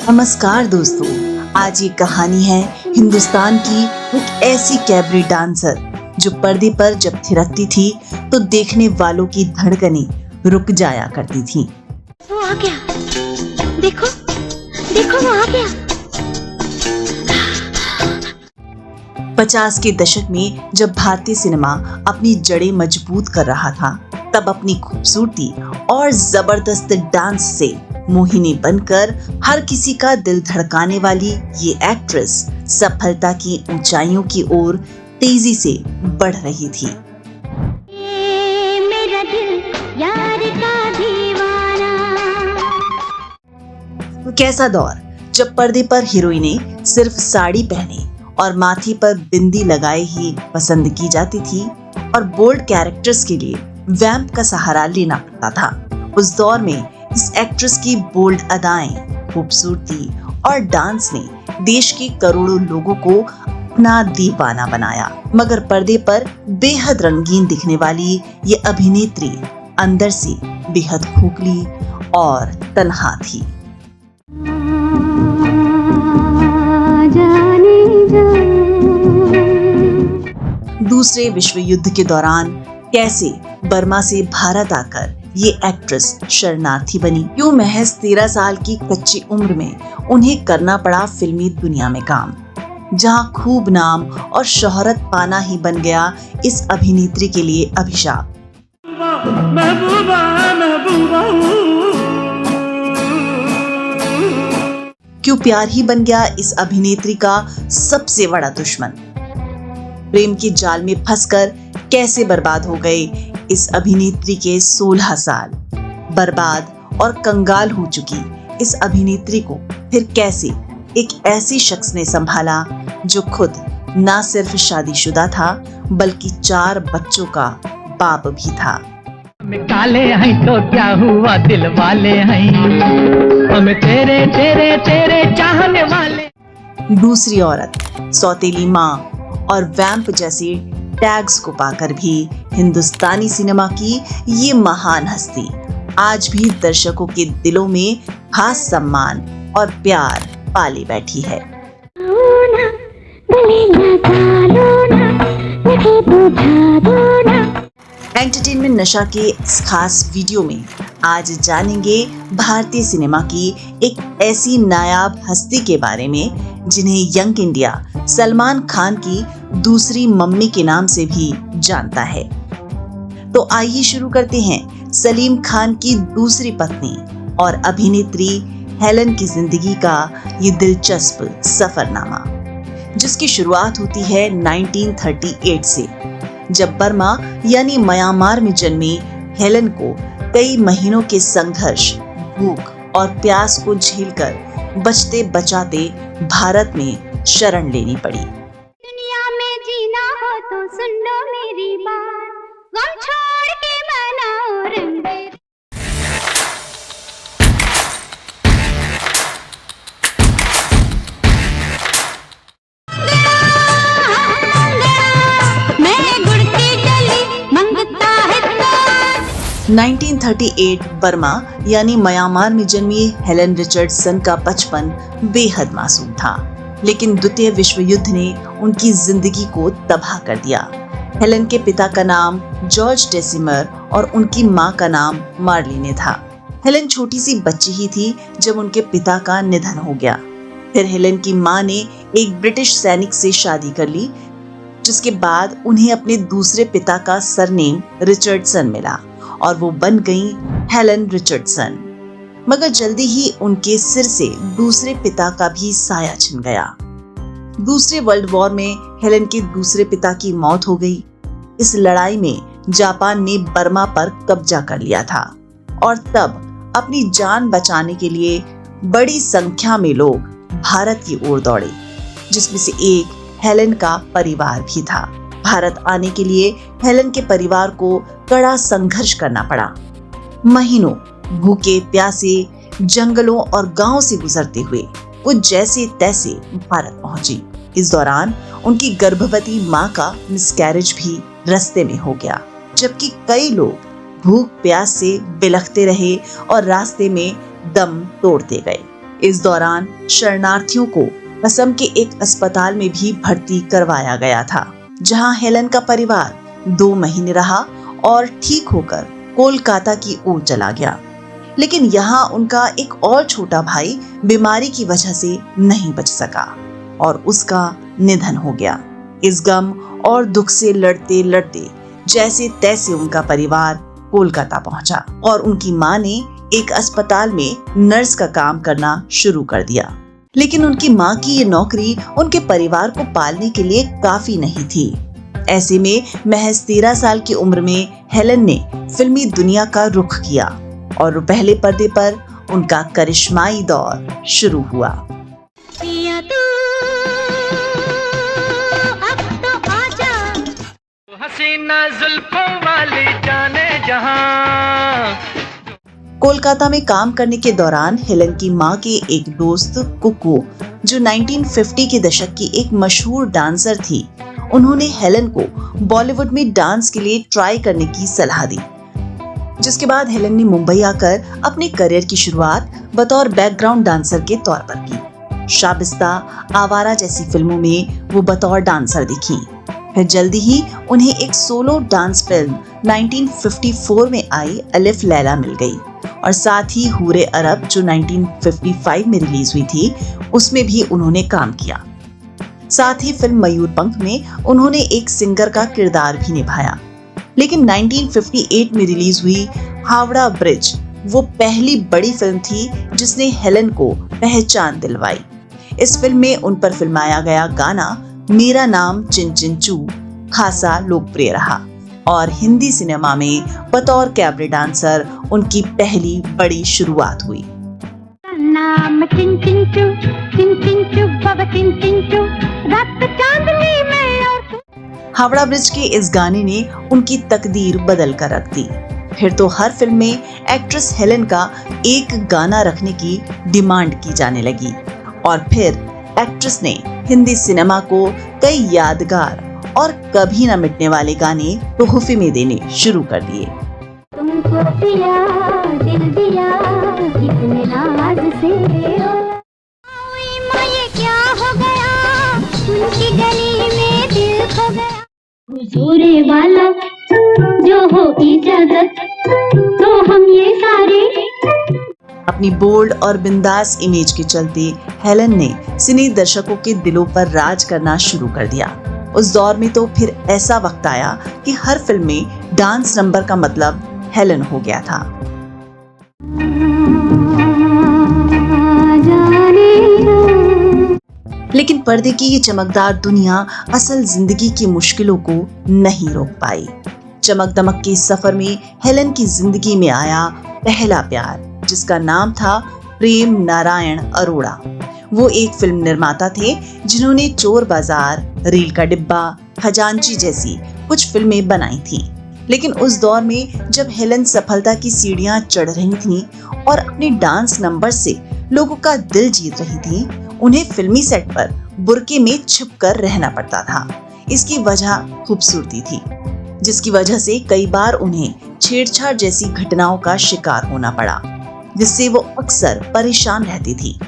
नमस्कार दोस्तों, आज ये कहानी है हिंदुस्तान की एक ऐसी कैबरे डांसर जो पर्दे पर जब थिरकती थी तो देखने वालों की धड़कनें रुक जाया करती थीं। वो आ गया, देखो देखो वो आ गया। 50 के दशक में जब भारतीय सिनेमा अपनी जड़ें मजबूत कर रहा था, तब अपनी खूबसूरती और जबरदस्त डांस से मोहिनी बनकर हर किसी का दिल धड़काने वाली ये एक्ट्रेस सफलता की ऊंचाइयों की ओर तेजी से बढ़ रही थी। मेरा दिल यार का दीवाना। कैसा दौर जब पर्दे पर हीरोइनें सिर्फ साड़ी पहने और माथे पर बिंदी लगाए ही पसंद की जाती थी और बोल्ड कैरेक्टर्स के लिए वैम्प का सहारा लेना पड़ता था। उस दौर में इस एक्ट्रेस की बोल्ड अदाएं, खूबसूरती और डांस ने देश के करोड़ों लोगों को अपना दीवाना बनाया। मगर पर्दे पर बेहद रंगीन दिखने वाली ये अभिनेत्री अंदर से बेहद खोखली और तन्हा थी। दूसरे विश्व युद्ध के दौरान कैसे बर्मा से भारत आकर ये एक्ट्रेस शरणार्थी बनी, क्यों महज 13 साल की कच्ची उम्र में उन्हें करना पड़ा फिल्मी दुनिया में काम, जहां खूब नाम और शोहरत पाना ही बन गया इस अभिनेत्री के लिए अभिशाप। क्यों प्यार ही बन गया इस अभिनेत्री का सबसे बड़ा दुश्मन। प्रेम के जाल में फंसकर कैसे बर्बाद हो गए इस अभिनेत्री के 16 साल। बर्बाद और कंगाल हो चुकी इस अभिनेत्री को फिर कैसे एक ऐसे शख्स ने संभाला जो खुद ना सिर्फ शादीशुदा था बल्कि 4 बच्चों का बाप भी था। हम काले हैं तो क्या हुआ, दिल वाले हैं हम, तेरे तेरे तेरे चाहने वाले। दूसरी औरत, सौतेली माँ और वैम्प जैसे टैग्स को पाकर भी हिंदुस्तानी सिनेमा की ये महान हस्ती आज भी दर्शकों के दिलों में खास सम्मान और प्यार पाले बैठी है। एंटरटेनमेंट नशा के इस खास वीडियो में आज जानेंगे भारतीय सिनेमा की एक ऐसी नायाब हस्ती के बारे में जिन्हें यंग इंडिया सलमान खान की दूसरी मम्मी के नाम से भी जानता है। तो आइए शुरू करते हैं सलीम खान की दूसरी पत्नी और अभिनेत्री हेलन की जिंदगी का ये दिलचस्प सफरनामा, जिसकी शुरुआत होती है 1938 से, जब बर्मा यानी म्यांमार में जन्मी हेलन को कई महीनों के संघर्ष, भूख और प्यास को झेलकर बचते बचाते भारत में शरण लेनी पड़ी। दुनिया में जीना हो तो सुन लो मेरी बात, गम छोड़ के मनाओ रंगे। मैं गुड़ की जली मंगता है तो। 1938 बर्मा यानी म्यांमार में जन्मी हेलन रिचर्डसन का बचपन बेहद मासूम था, लेकिन द्वितीय विश्व युद्ध ने उनकी जिंदगी को तबाह कर दिया। हेलन के पिता का नाम जॉर्ज डेसिमर और उनकी मां का नाम मार्लिने था। हेलन छोटी सी बच्ची ही थी जब उनके पिता का निधन हो गया। फिर हेलन की मां ने एक ब्रिटिश सैनिक से शादी कर ली, जिसके बाद उन्हें अपने दूसरे पिता का सरनेम रिचर्डसन मिला और वो बन गई हेलन रिचर्डसन। मगर जल्दी ही उनके सिर से दूसरे पिता का भी साया छिन गया। दूसरे वर्ल्ड वॉर में हेलन के दूसरे पिता की मौत हो गई। इस लड़ाई में जापान ने बर्मा पर कब्जा कर लिया था और तब अपनी जान बचाने के लिए बड़ी संख्या में लोग भारत की ओर दौड़े, जिसमें से एक हेलन का परिवार भी था। भारत आने के लिए हेलन के परिवार को कड़ा संघर्ष करना पड़ा। महीनों भूखे प्यासे जंगलों और गांवों से गुजरते हुए वो जैसे तैसे भारत पहुंची। इस दौरान उनकी गर्भवती मां का मिसकैरेज भी रास्ते में हो गया। जबकि कई लोग भूख प्यास से बिलखते रहे और रास्ते में दम तोड़ते गए। इस दौरान शरणार्थियों को असम के एक अस्पताल में भी भर्ती करवाया गया था, जहां हेलन का परिवार 2 महीने रहा और ठीक होकर कोलकाता की ओर चला गया। लेकिन यहाँ उनका एक और छोटा भाई बीमारी की वजह से नहीं बच सका और उसका निधन हो गया। इस गम और दुख से लड़ते लड़ते जैसे तैसे उनका परिवार कोलकाता पहुंचा और उनकी माँ ने एक अस्पताल में नर्स का काम करना शुरू कर दिया। लेकिन उनकी माँ की ये नौकरी उनके परिवार को पालने के लिए काफी नहीं थी। ऐसे में महज 13 साल की उम्र में हेलन ने फिल्मी दुनिया का रुख किया और पहले पर्दे पर उनका करिश्माई दौर शुरू हुआ। हसीना जुल्फों वाली जाने जहां। कोलकाता में काम करने के दौरान हेलन की माँ के एक दोस्त कुकू, जो 1950 के दशक की एक मशहूर डांसर थी, उन्होंने हेलन को बॉलीवुड में डांस के लिए ट्राई करने की सलाह दी। जिसके बाद हेलन ने मुंबई आकर अपने करियर की शुरुआत बतौर बैकग्राउंड डांसर के तौर पर की। शाबिस्ता, आवारा जैसी फिल्मों में वो बतौर डांसर दिखी। फिर जल्दी ही उन्हें एक सोलो डांस फिल्म 1954 में आई अलिफ लैला मिल गई और साथ ही हूरे अरब, जो 1955 में रिलीज हुई थी, उसमें भी उन्होंने काम किया। साथ ही फिल्म मयूरपंख में उन्होंने एक सिंगर का किरदार भी निभाया। लेकिन 1958 में रिलीज हुई हावड़ा ब्रिज वो पहली बड़ी फिल्म थी जिसने हेलन को पहचान दिलवाई। इस फिल्म में उन पर फिल्माया गया गाना मेरा नाम चिन चिन चू खासा लोकप्रिय रहा और हिंदी सिनेमा में बतौर कैबरे डांसर उनकी पहली बड़ी शुरुआत हुई। नाम चिन चिन चू बाबा चिन चिन चू, रात चांदनी में और हावड़ा ब्रिज के इस गाने ने उनकी तकदीर बदल कर रख दी। फिर तो हर फिल्म में एक्ट्रेस हेलन का एक गाना रखने की डिमांड की जाने लगी और फिर एक्ट्रेस ने हिंदी सिनेमा को कई यादगार और कभी न मिटने वाले गाने तोहफे में देने शुरू कर दिए। तुमको दिया दिल दिया कितने नाज से, ओए माँ ये क्या हो गया, उनकी गली में दिल खो गया। हुजूरे वाला जो हो इजाजत तो हम ये सारे। अपनी बोल्ड और बिंदास इमेज के चलते हेलन ने सिने दर्शकों के दिलों पर राज करना शुरू कर दिया। उस दौर में तो फिर ऐसा वक्त आया कि हर फिल्म में डांस नंबर का मतलब हेलन हो गया था। लेकिन पर्दे की ये चमकदार दुनिया असल जिंदगी की मुश्किलों को नहीं रोक पाई। चमक दमक के सफर में हेलन की जिंदगी में आया पहला प्यार, जिसका नाम था प्रेम नारायण अरोड़ा। वो एक फिल्म निर्माता थे जिन्होंने चोर बाजार, रेल का डिब्बा, खजांची जैसी कुछ फिल्में बनाई थी। लेकिन उस दौर में जब हेलन सफलता की सीढ़ियां चढ़ रही थीं और अपने डांस नंबर से लोगों का दिल जीत रही थी, उन्हें फिल्मी सेट पर बुर्के में छिपकर रहना पड़ता था। इसकी वजह खूबसूरती थी, जिसकी वजह से कई बार उन्हें छेड़छाड़ जैसी घटनाओं का शिकार होना पड़ा, जिससे वो अक्सर परेशान रहती थी।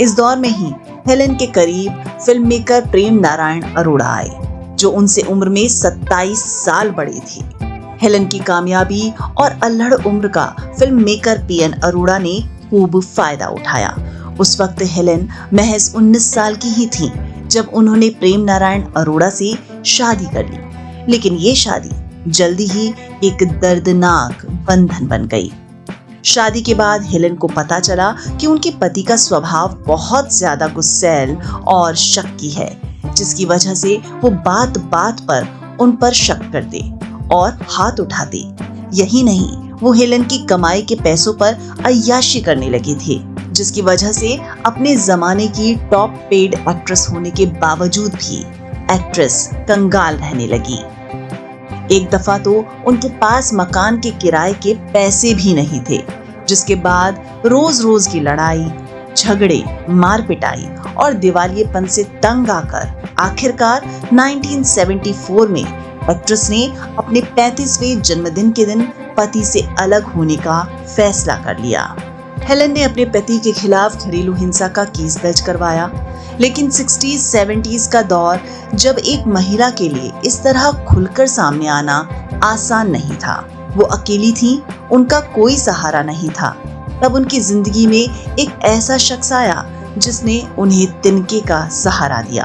इस दौर में ही हेलन के करीब फिल्म मेकर प्रेम नारायण अरोड़ा आए, जो उनसे उम्र में 27 साल बड़े थे। हेलन की कामयाबी और अल्हड़ उम्र का फिल्म मेकर पीएन अरोड़ा ने खूब फायदा उठाया। उस वक्त हेलन महज 19 साल की ही थी जब उन्होंने प्रेम नारायण अरोड़ा से शादी कर ली। लेकिन ये शादी जल्दी ही एक दर्दनाक बंधन बन गई। शादी के बाद हेलन को पता चला कि उनके पति का स्वभाव बहुत ज्यादा गुस्सैल और शक्की है, जिसकी वजह से वो बात बात पर उन पर शक करते और हाथ उठाते। यही नहीं, वो हेलन की कमाई के पैसों पर अय्याशी करने लगे थे, जिसकी वजह से अपने जमाने की टॉप पेड एक्ट्रेस होने के बावजूद भी एक्ट्रेस कंगाल रहने लगी। एक दफा तो उनके पास मकान के किराए के पैसे भी नहीं थे, जिसके बाद रोज रोज की लड़ाई, झगड़े, मार पिटाई और दिवालियेपन से तंग आकर आखिरकार 1974 में एक्ट्रेस ने अपने 35वें जन्मदिन के दिन पति से अलग होने का फैसला कर लिया। हेलन ने अपने पति के खिलाफ घरेलू हिंसा का केस दर्ज करवाया, लेकिन 60s-70s का दौर जब एक महिला के लिए इस तरह खुलकर सामने आना आसान नहीं था। वो अकेली थी, उनका कोई सहारा नहीं था। तब उनकी जिंदगी में एक ऐसा शख्स आया जिसने उन्हें तिनके का सहारा दिया।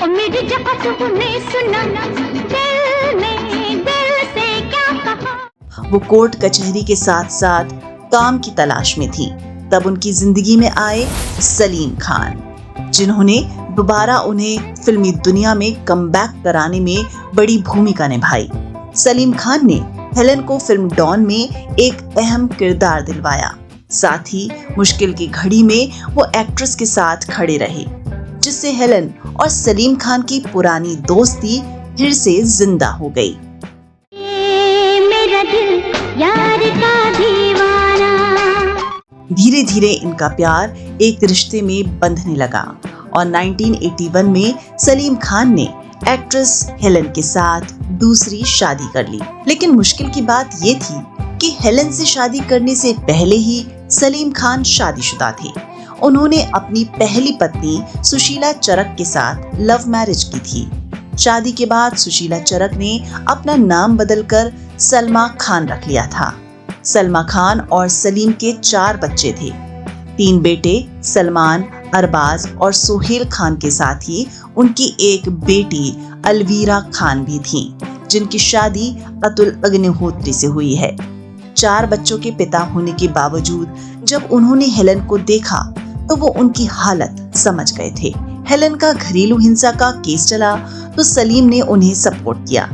मेरी जगह तूने सुना, दिल ने दिल से क्या कहा। वो कोर्ट कचहरी के साथ साथ काम की तलाश में थी। तब उनकी जिंदगी में आए सलीम खान, जिन्होंने दोबारा उन्हें फिल्मी दुनिया में कमबैक कराने में बड़ी भूमिका निभाई। सलीम खान ने हेलन को फिल्म डॉन में एक अहम किरदार दिलवाया। साथ ही मुश्किल की घड़ी में वो एक्ट्रेस के साथ खड़े रहे, जिससे हेलन और सलीम खान की पुरानी दोस्ती फिर से जिंदा हो गई। मेरा दिल यार का दीवाना। धीरे धीरे इनका प्यार एक रिश्ते में बंधने लगा और 1981 में सलीम खान ने एक्ट्रेस हेलन के साथ दूसरी शादी कर ली। लेकिन मुश्किल की बात ये थी कि हेलन से शादी करने से पहले ही सलीम खान शादीशुदा थे। उन्होंने अपनी पहली पत्नी सुशीला चरक के साथ लव मैरिज की थी। शादी के बाद सुशीला चरक ने अपना नाम बदलकर सलमा खान रख लिया था। सलमा खान और सलीम के 4 बच्चे थे। 3 बेटे सलमान, अरबाज और सोहेल खान के साथ ही उनकी एक बेटी अलवीरा खान भी थी, जिनकी शादी अतुल अग्निहोत्री से हुई है। 4 बच्चों के पिता होने के बावजूद जब उन्होंने हेलन को देखा तो वो उनकी हालत समझ गए थे। हेलन का घरेलू हिंसा का केस चला तो सलीम ने उन्हें सपोर्ट किया।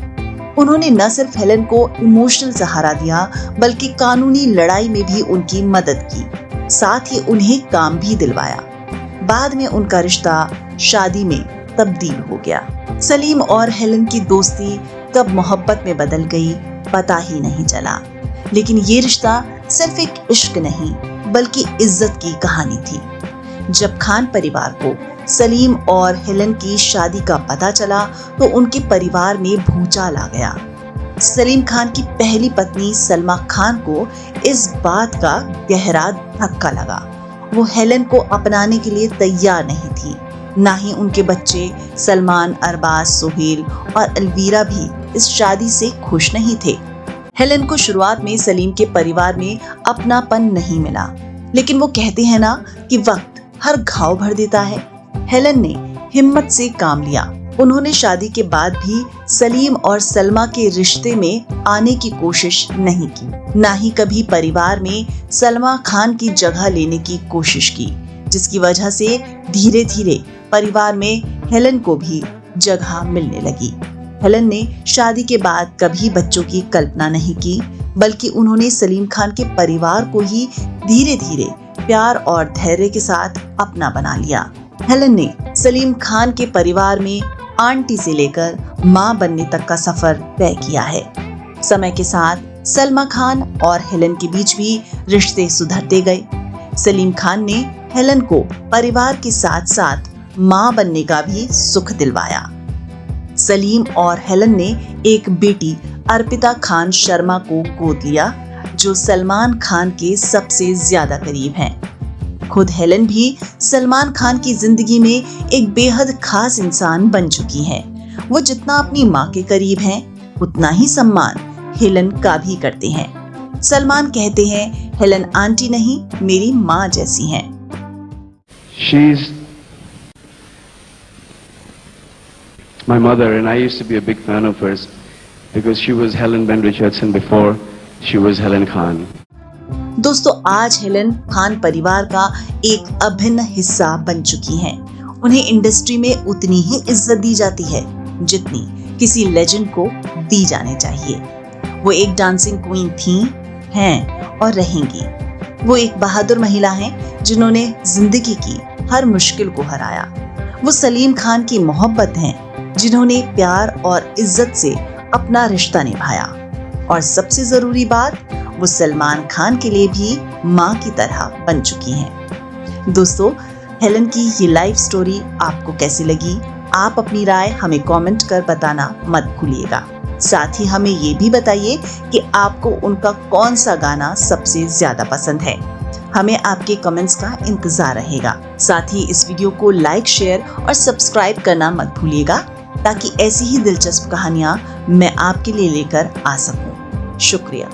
उन्होंने न सिर्फ हेलन को इमोशनल सहारा दिया, बल्कि कानूनी लड़ाई में भी उनकी मदद की। साथ ही उन्हें काम भी दिलवाया। बाद में उनका रिश्ता शादी में तब्दील हो गया। सलीम और हेलन की दोस्ती कब मोहब्बत में बदल गई पता ही नहीं चला। लेकिन ये रिश्ता सिर्फ एक इश्क नहीं, बल्कि इज्जत की कहानी थी। जब खान परिवार को सलीम और हेलन की शादी का पता चला तो उनके परिवार में भूचाल आ गया। सलीम खान की पहली पत्नी सलमा खान को इस बात का गहरा धक्का लगा। वो हेलन को अपनाने के लिए तैयार नहीं थी। ना ही उनके बच्चे सलमान, अरबाज, सोहेल और अलवीरा भी इस शादी से खुश नहीं थे। हेलन को शुरुआत में सलीम के परिवार में अपनापन नहीं मिला, लेकिन वो कहते हैं ना कि वक्त हर घाव भर देता है। हेलन ने हिम्मत से काम लिया। उन्होंने शादी के बाद भी सलीम और सलमा के रिश्ते में आने की कोशिश नहीं की, ना ही कभी परिवार में सलमा खान की जगह लेने की कोशिश की, जिसकी वजह से धीरे धीरे परिवार में हेलन को भी जगह मिलने लगी। हेलन ने शादी के बाद कभी बच्चों की कल्पना नहीं की, बल्कि उन्होंने सलीम खान के परिवार को ही धीरे धीरे प्यार और धैर्य के साथ अपना बना लिया। हेलन ने सलीम खान के परिवार में आंटी से लेकर मां बनने तक का सफर तय किया है। समय के साथ सलमा खान और हेलन के बीच भी रिश्ते सुधरते गए। सलीम खान ने हेलन को परिवार के साथ साथ मां बनने का भी सुख दिलवाया। सलीम और हेलन ने एक बेटी अर्पिता खान शर्मा को गोद लिया, जो सलमान खान के सबसे ज्यादा करीब हैं। खुद हेलन भी सलमान खान की जिंदगी में एक बेहद खास इंसान बन चुकी हैं। वो जितना अपनी मां के करीब हैं, उतना ही सम्मान हेलन का भी करते हैं। सलमान कहते हैं, हेलन आंटी नहीं, मेरी मां जैसी हैं। She's my mother, and I used to be a big fan of hers because she was Helen Ben Richardson before she was Helen Khan. दोस्तों, आज हेलन खान परिवार का एक अभिन्न हिस्सा बन चुकी हैं। उन्हें इंडस्ट्री में उतनी ही इज्जत दी जाती है जितनी किसी लेजेंड को दी जानी चाहिए। वो एक डांसिंग क्वीन थी, हैं और रहेंगी। वो एक बहादुर महिला हैं जिन्होंने जिंदगी की हर मुश्किल को हराया। वो सलीम खान की मोहब्बत हैं जिन्होंने प्यार और इज्जत से अपना रिश्ता निभाया। और सबसे जरूरी बात, वो सलमान खान के लिए भी माँ की तरह बन चुकी हैं। दोस्तों, हेलन की ये लाइफ स्टोरी आपको कैसी लगी आप अपनी राय हमें कमेंट कर बताना मत भूलिएगा। साथ ही हमें ये भी बताइए कि आपको उनका कौन सा गाना सबसे ज्यादा पसंद है। हमें आपके कमेंट्स का इंतजार रहेगा। साथ ही इस वीडियो को लाइक, शेयर और सब्सक्राइब करना मत भूलिएगा ताकि ऐसी ही दिलचस्प कहानियां मैं आपके लिए लेकर आ सकूं। शुक्रिया।